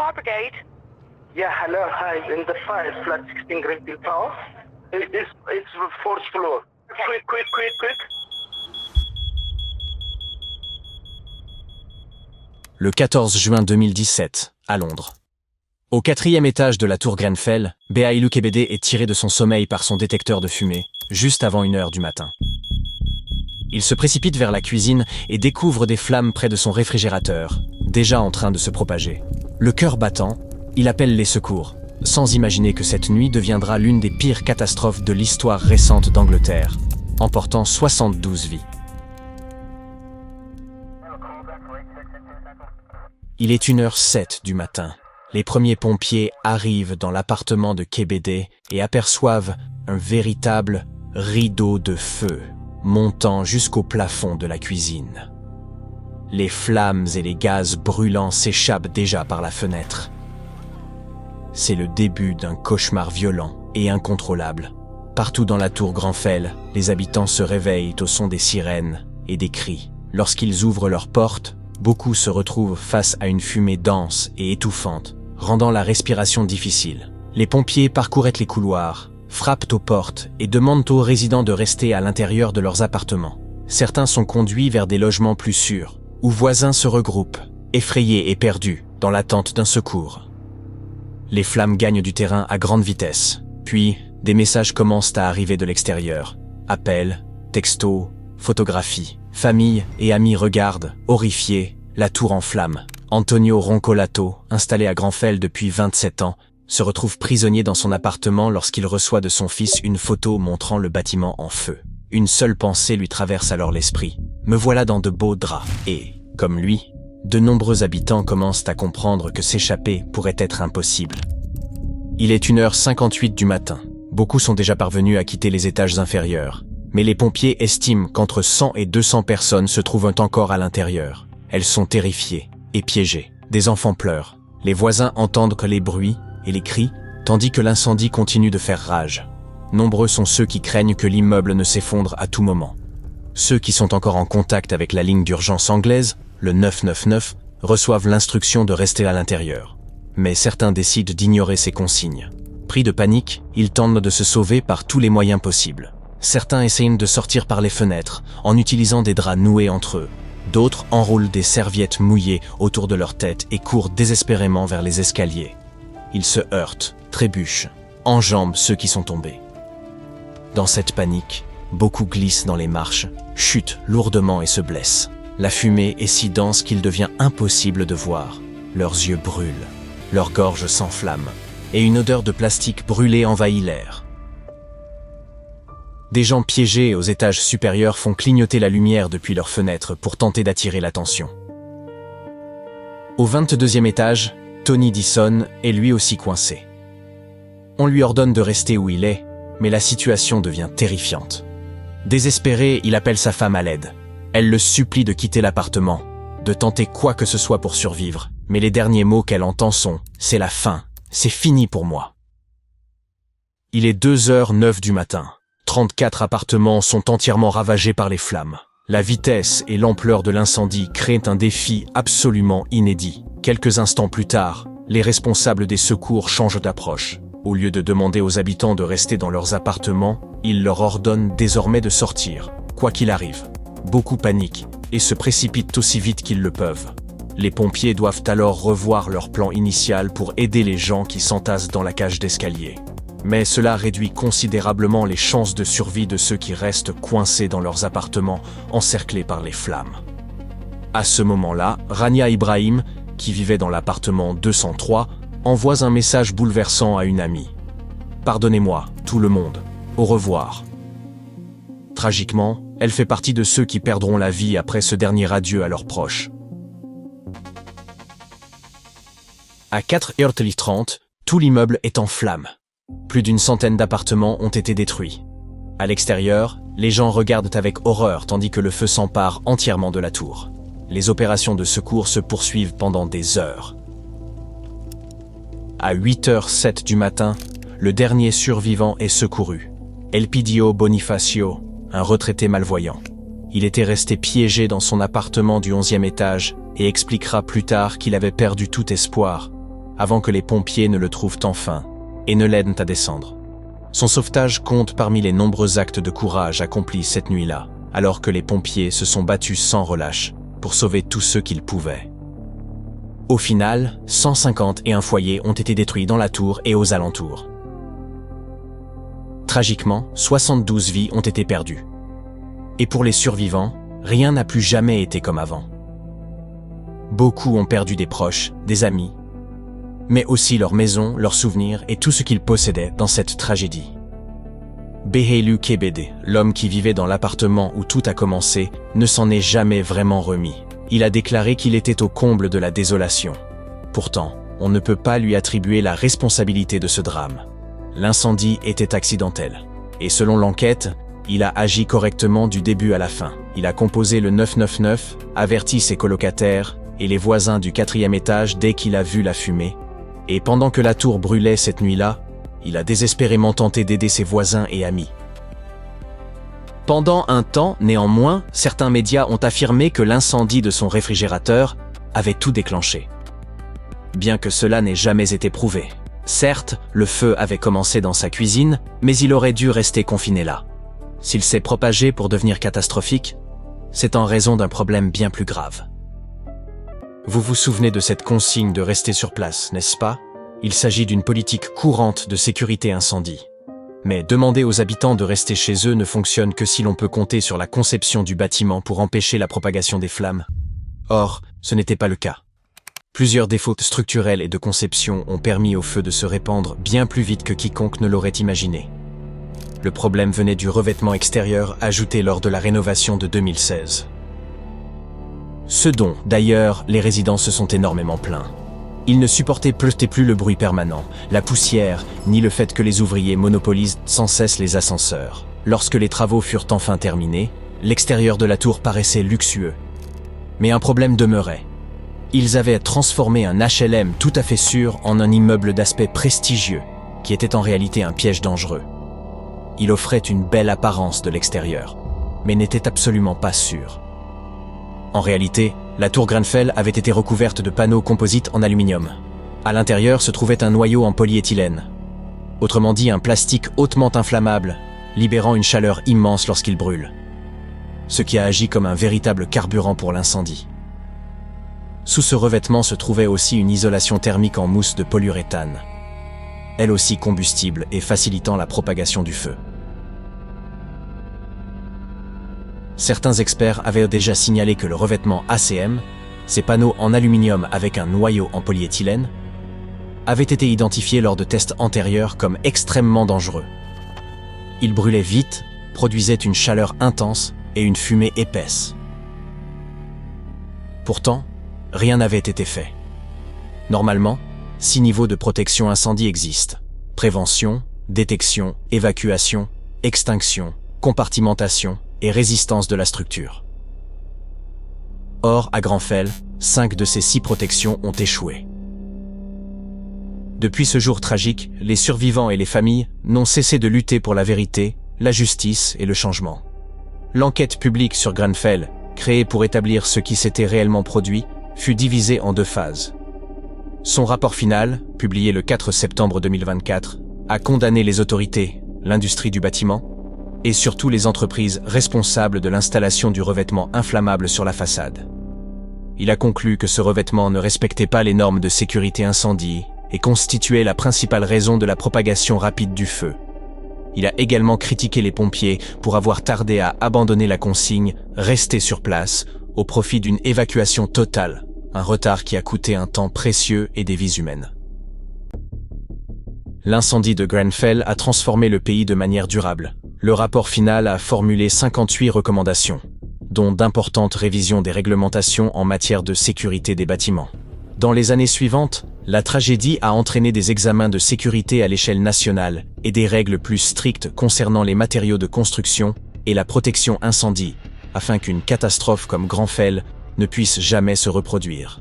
fire brigade? Yeah, hello, hi, in the fire, flat 16 Greenfield Tower. It's the fourth floor. Okay. Quick. Le 14 juin 2017, à Londres. Au 4e étage de la tour Grenfell, Beailou Kebede est tiré de son sommeil par son détecteur de fumée, juste avant 1h du matin. Il se précipite vers la cuisine et découvre des flammes près de son réfrigérateur, déjà en train de se propager. Le cœur battant, il appelle les secours, sans imaginer que cette nuit deviendra l'une des pires catastrophes de l'histoire récente d'Angleterre, emportant 72 vies. Il est 1h07 du matin. Les premiers pompiers arrivent dans l'appartement de Kebede et aperçoivent un véritable rideau de feu montant jusqu'au plafond de la cuisine. Les flammes et les gaz brûlants s'échappent déjà par la fenêtre. C'est le début d'un cauchemar violent et incontrôlable. Partout dans la tour Grenfell, les habitants se réveillent au son des sirènes et des cris. Lorsqu'ils ouvrent leurs portes, beaucoup se retrouvent face à une fumée dense et étouffante, rendant la respiration difficile. Les pompiers parcourent les couloirs, frappent aux portes et demandent aux résidents de rester à l'intérieur de leurs appartements. Certains sont conduits vers des logements plus sûrs, où voisins se regroupent, effrayés et perdus, dans l'attente d'un secours. Les flammes gagnent du terrain à grande vitesse, puis des messages commencent à arriver de l'extérieur. Appels, textos, photographies. Famille et amis regardent, horrifiés, la tour en flammes. Antonio Roncolato, installé à Grenfell depuis 27 ans, se retrouve prisonnier dans son appartement lorsqu'il reçoit de son fils une photo montrant le bâtiment en feu. Une seule pensée lui traverse alors l'esprit. Me voilà dans de beaux draps. Et, comme lui, de nombreux habitants commencent à comprendre que s'échapper pourrait être impossible. Il est 1h58 du matin. Beaucoup sont déjà parvenus à quitter les étages inférieurs. Mais les pompiers estiment qu'entre 100 et 200 personnes se trouvent encore à l'intérieur. Elles sont terrifiées et piégées. Des enfants pleurent. Les voisins entendent que les bruits et les cris, tandis que l'incendie continue de faire rage. Nombreux sont ceux qui craignent que l'immeuble ne s'effondre à tout moment. Ceux qui sont encore en contact avec la ligne d'urgence anglaise, le 999, reçoivent l'instruction de rester à l'intérieur. Mais certains décident d'ignorer ces consignes. Pris de panique, ils tentent de se sauver par tous les moyens possibles. Certains essayent de sortir par les fenêtres en utilisant des draps noués entre eux. D'autres enroulent des serviettes mouillées autour de leur tête et courent désespérément vers les escaliers. Ils se heurtent, trébuchent, enjambent ceux qui sont tombés. Dans cette panique, beaucoup glissent dans les marches, chutent lourdement et se blessent. La fumée est si dense qu'il devient impossible de voir. Leurs yeux brûlent, leur gorge s'enflamme, et une odeur de plastique brûlé envahit l'air. Des gens piégés aux étages supérieurs font clignoter la lumière depuis leurs fenêtres pour tenter d'attirer l'attention. Au 22e étage, Tony Dyson est lui aussi coincé. On lui ordonne de rester où il est, mais la situation devient terrifiante. Désespéré, il appelle sa femme à l'aide. Elle le supplie de quitter l'appartement, de tenter quoi que ce soit pour survivre, mais les derniers mots qu'elle entend sont « c'est la fin, c'est fini pour moi ». Il est 2h09 du matin. 34 appartements sont entièrement ravagés par les flammes. La vitesse et l'ampleur de l'incendie créent un défi absolument inédit. Quelques instants plus tard, les responsables des secours changent d'approche. Au lieu de demander aux habitants de rester dans leurs appartements, ils leur ordonnent désormais de sortir, quoi qu'il arrive. Beaucoup paniquent et se précipitent aussi vite qu'ils le peuvent. Les pompiers doivent alors revoir leur plan initial pour aider les gens qui s'entassent dans la cage d'escalier. Mais cela réduit considérablement les chances de survie de ceux qui restent coincés dans leurs appartements, encerclés par les flammes. À ce moment-là, Rania Ibrahim, qui vivait dans l'appartement 203, envoie un message bouleversant à une amie. « Pardonnez-moi, tout le monde. Au revoir. » Tragiquement, elle fait partie de ceux qui perdront la vie après ce dernier adieu à leurs proches. À 4h30, tout l'immeuble est en flammes. Plus d'une centaine d'appartements ont été détruits. À l'extérieur, les gens regardent avec horreur tandis que le feu s'empare entièrement de la tour. Les opérations de secours se poursuivent pendant des heures. À 8h07 du matin, le dernier survivant est secouru. Elpidio Bonifacio, un retraité malvoyant. Il était resté piégé dans son appartement du 11e étage et expliquera plus tard qu'il avait perdu tout espoir avant que les pompiers ne le trouvent enfin et ne l'aident à descendre. Son sauvetage compte parmi les nombreux actes de courage accomplis cette nuit-là, alors que les pompiers se sont battus sans relâche pour sauver tous ceux qu'ils pouvaient. Au final, 151 foyers ont été détruits dans la tour et aux alentours. Tragiquement, 72 vies ont été perdues. Et pour les survivants, rien n'a plus jamais été comme avant. Beaucoup ont perdu des proches, des amis, mais aussi leurs maisons, leurs souvenirs et tout ce qu'ils possédaient dans cette tragédie. Behelu Kebede, l'homme qui vivait dans l'appartement où tout a commencé, ne s'en est jamais vraiment remis. Il a déclaré qu'il était au comble de la désolation. Pourtant, on ne peut pas lui attribuer la responsabilité de ce drame. L'incendie était accidentel. Et selon l'enquête, il a agi correctement du début à la fin. Il a composé le 999, averti ses colocataires et les voisins du 4e étage dès qu'il a vu la fumée. Et pendant que la tour brûlait cette nuit-là, il a désespérément tenté d'aider ses voisins et amis. Pendant un temps, néanmoins, certains médias ont affirmé que l'incendie de son réfrigérateur avait tout déclenché. Bien que cela n'ait jamais été prouvé. Certes, le feu avait commencé dans sa cuisine, mais il aurait dû rester confiné là. S'il s'est propagé pour devenir catastrophique, c'est en raison d'un problème bien plus grave. Vous vous souvenez de cette consigne de rester sur place, n'est-ce pas? Il s'agit d'une politique courante de sécurité incendie. Mais demander aux habitants de rester chez eux ne fonctionne que si l'on peut compter sur la conception du bâtiment pour empêcher la propagation des flammes. Or, ce n'était pas le cas. Plusieurs défauts structurels et de conception ont permis au feu de se répandre bien plus vite que quiconque ne l'aurait imaginé. Le problème venait du revêtement extérieur ajouté lors de la rénovation de 2016. Ce dont, d'ailleurs, les résidents se sont énormément plaints. Ils ne supportaient plus le bruit permanent, la poussière, ni le fait que les ouvriers monopolisent sans cesse les ascenseurs. Lorsque les travaux furent enfin terminés, l'extérieur de la tour paraissait luxueux. Mais un problème demeurait. Ils avaient transformé un HLM tout à fait sûr en un immeuble d'aspect prestigieux, qui était en réalité un piège dangereux. Il offrait une belle apparence de l'extérieur, mais n'était absolument pas sûr. En réalité, la tour Grenfell avait été recouverte de panneaux composites en aluminium. À l'intérieur se trouvait un noyau en polyéthylène. Autrement dit, un plastique hautement inflammable, libérant une chaleur immense lorsqu'il brûle. Ce qui a agi comme un véritable carburant pour l'incendie. Sous ce revêtement se trouvait aussi une isolation thermique en mousse de polyuréthane, elle aussi combustible et facilitant la propagation du feu. Certains experts avaient déjà signalé que le revêtement ACM, ces panneaux en aluminium avec un noyau en polyéthylène, avait été identifié lors de tests antérieurs comme extrêmement dangereux. Il brûlait vite, produisait une chaleur intense et une fumée épaisse. Pourtant, rien n'avait été fait. Normalement, 6 niveaux de protection incendie existent. Prévention, détection, évacuation, extinction, compartimentation et résistance de la structure. Or, à Grenfell, 5 de ces 6 protections ont échoué. Depuis ce jour tragique, les survivants et les familles n'ont cessé de lutter pour la vérité, la justice et le changement. L'enquête publique sur Grenfell, créée pour établir ce qui s'était réellement produit, fut divisée en 2 phases. Son rapport final, publié le 4 septembre 2024, a condamné les autorités, l'industrie du bâtiment, et surtout les entreprises responsables de l'installation du revêtement inflammable sur la façade. Il a conclu que ce revêtement ne respectait pas les normes de sécurité incendie et constituait la principale raison de la propagation rapide du feu. Il a également critiqué les pompiers pour avoir tardé à abandonner la consigne « Rester sur place » au profit d'une évacuation totale, un retard qui a coûté un temps précieux et des vies humaines. L'incendie de Grenfell a transformé le pays de manière durable. Le rapport final a formulé 58 recommandations, dont d'importantes révisions des réglementations en matière de sécurité des bâtiments. Dans les années suivantes, la tragédie a entraîné des examens de sécurité à l'échelle nationale et des règles plus strictes concernant les matériaux de construction et la protection incendie, afin qu'une catastrophe comme Grenfell ne puisse jamais se reproduire.